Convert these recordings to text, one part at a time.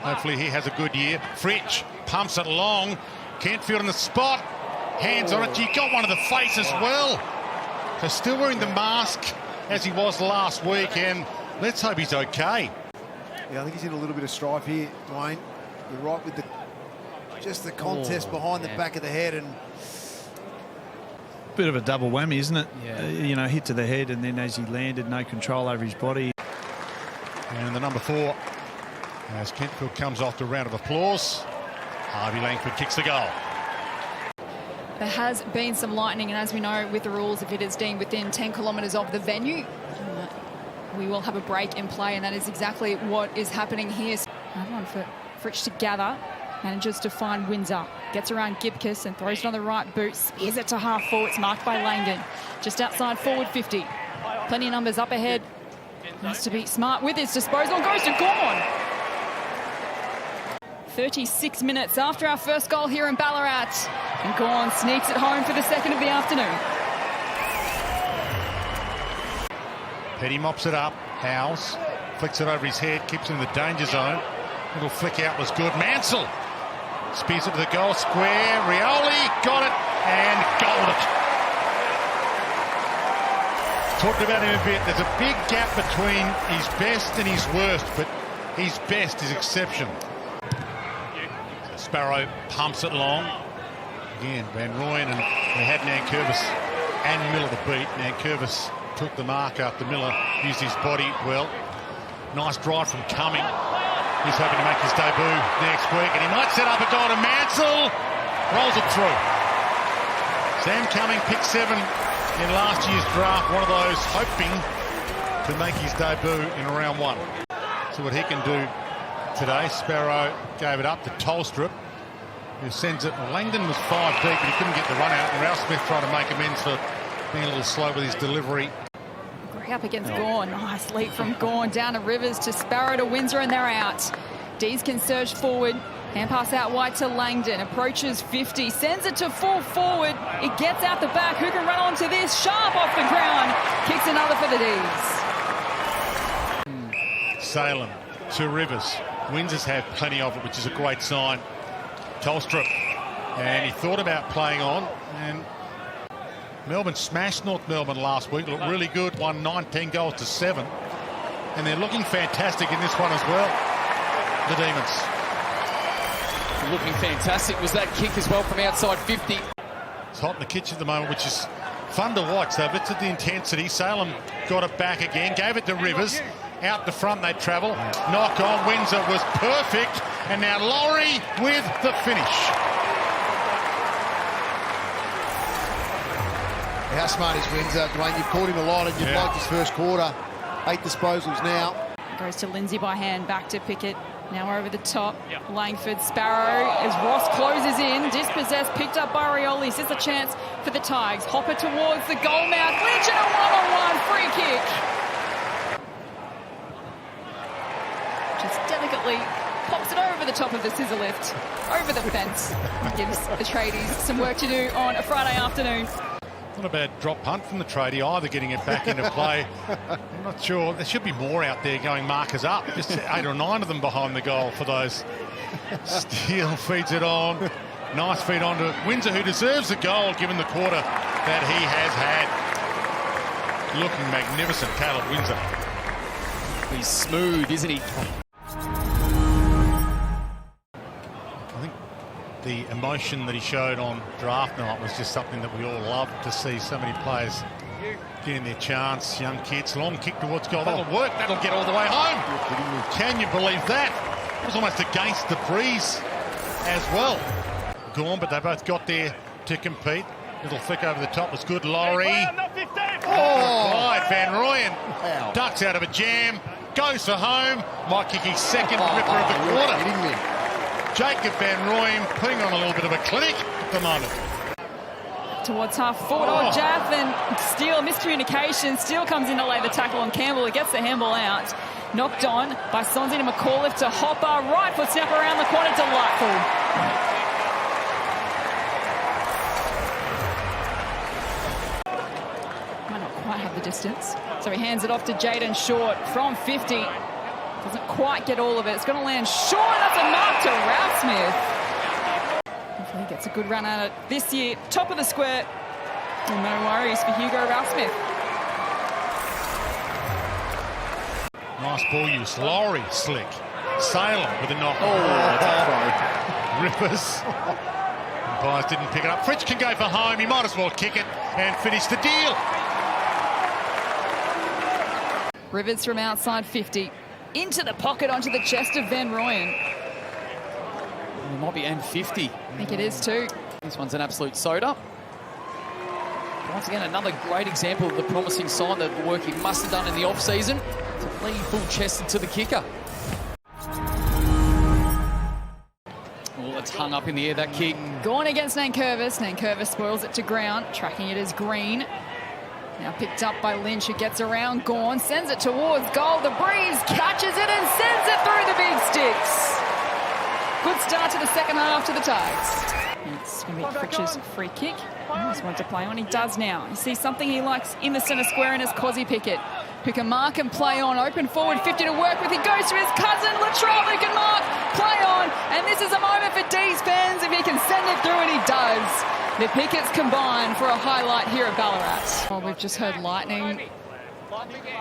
Hopefully he has a good year. Fritsch pumps it along. Kentfield in the spot. Hands on it. He got one of the face as well. So still wearing the mask as he was last week, and let's hope he's okay. Yeah, I think he's in a little bit of strife here, Dwayne. You're right with just the contest behind the back of the head, and bit of a double whammy, isn't it? Yeah. You know, hit to the head, and then as he landed, no control over his body. And the number 4, as Kentfield comes off to a round of applause, Harvey Langford kicks the goal. There has been some lightning, and as we know with the rules, if it is deemed within 10 kilometres of the venue, we will have a break in play, and that is exactly what is happening here. Another one for Fritsch to gather. Manages to find Windsor. Gets around Gibcus and throws it on the right boot. Spears it to half forward. It's marked by Langdon. Just outside forward 50. Plenty of numbers up ahead. Has to be smart with his disposal. Goes to Gawn. 36 minutes after our first goal here in Ballarat. And Gawn sneaks it home for the second of the afternoon. Petty mops it up. Howes flicks it over his head. Keeps him in the danger zone. Little flick out was good. Mansell spears it to the goal square. Rioli got it and goaled it. Talked about him a bit. There's a big gap between his best and his worst, but his best is exceptional. Sparrow pumps it long. Again, Van Rooyen, and they had Nankervis and Miller to beat. Nankervis took the mark after Miller used his body well. Nice drive from Cumming. He's hoping to make his debut next week, and he might set up a goal to Mansell. Rolls it through. Sam Cumming picked 7 in last year's draft. One of those hoping to make his debut in round 1. See what he can do today. Sparrow gave it up to Tolstrup, who sends it. Langdon was 5 deep, but he couldn't get the run out. And Ralph Smith trying to make amends for being a little slow with his delivery. Up against Gawn. Nice leap from Gawn down to Rivers to Sparrow to Windsor, and they're out. Dees can surge forward. Hand pass out wide to Langdon. Approaches 50. Sends it to full forward. It gets out the back. Who can run onto this? Sharp off the ground. Kicks another for the Dees. Salem to Rivers. Windsor's had plenty of it, which is a great sign. Tolstrup. And he thought about playing on, and Melbourne smashed North Melbourne last week. Looked really good. Won 19 goals to 7. And they're looking fantastic in this one as well. The Demons. Looking fantastic was that kick as well from outside 50. It's hot in the kitchen at the moment, which is fun to watch. They've lifted the intensity. Salem got it back again. Gave it to Rivers. Out the front they travel. Knock on. Windsor was perfect. And now Laurie with the finish. how smart is Windsor? Dwayne, you've called him a lot and you've liked his first quarter. 8 disposals now. Goes to Lindsay by hand, back to Pickett. Now we're over the top. Langford, Sparrow, as Ross closes in. Dispossessed, picked up by Rioli. This is a chance for the Tigers. Hopper towards the goal mouth. Lynch and a one-on-one free kick. Just delicately pops it over the top of the scissor lift, over the fence. Gives the tradies some work to do on a Friday afternoon. Not a bad drop punt from the tradie either, getting it back into play. I'm not sure. There should be more out there going markers up. Just 8 or 9 of them behind the goal for those. Steele feeds it on. Nice feed on to Windsor, who deserves a goal given the quarter that he has had. Looking magnificent, Caleb Windsor. He's smooth, isn't he? The emotion that he showed on draft night was just something that we all loved to see. So many players getting their chance, young kids. Long kick towards goal. That'll work. That'll get all the way home. Can you believe that? It was almost against the breeze as well. Gone, but they both got there to compete. Little flick over the top was good. Laurie. Right, Van Rooyen. Wow. Ducks out of a jam. Goes for home. Might kick his second ripper of the quarter. Kidding me. Jacob Van Rooyen putting on a little bit of a clinic at the moment. Towards half forward on Jaff, and Steele, miscommunication. Steele comes in to lay the tackle on Campbell. He gets the handball out. Knocked on by Sonsi to McAuliffe to Hopper. Right foot snap around the corner. Delightful. Might not quite have the distance. So he hands it off to Jaden Short from 50. Doesn't quite get all of it. It's going to land short. That's a mark to Ralph Smith. Hopefully he gets a good run at it this year. Top of the square. And no worries for Hugo Ralph Smith. Nice ball use. Laurie slick. Salem with a knock. Oh, that's a throw. Rivers. Umpires didn't pick it up. Fritsch can go for home. He might as well kick it and finish the deal. Rivers from outside 50. Into the pocket onto the chest of Van Rooyen. It might be N50. I think it is too. This one's an absolute soda. Once again, another great example of the promising sign that the work he must have done in the off-season to lead full-chested to the kicker. Oh, that's hung up in the air, that kick. Gone against Nankervis. Nankervis spoils it to ground. Tracking it as Green. Now picked up by Lynch, who gets around Gawn, sends it towards goal. The Breeze catches it and sends it through the big sticks. Good start to the second half to the Tigers. It's going to be Fritsch's free kick. He just wanted to play on. He does now. You see something he likes in the centre square and is Cozzy Pickett, who can mark and play on. Open forward, 50 to work with. He goes to his cousin, Latrell, who can mark, play on. And this is a moment for Dees fans if he can send it through, and he does. The Picketts combine for a highlight here at Ballarat. Well, we've just heard lightning,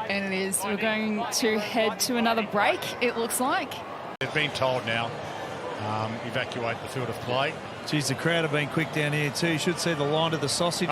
and it is. We're going to head to another break, it looks like. They've been told now, evacuate the field of play. Geez, the crowd have been quick down here too. You should see the line to the sausage.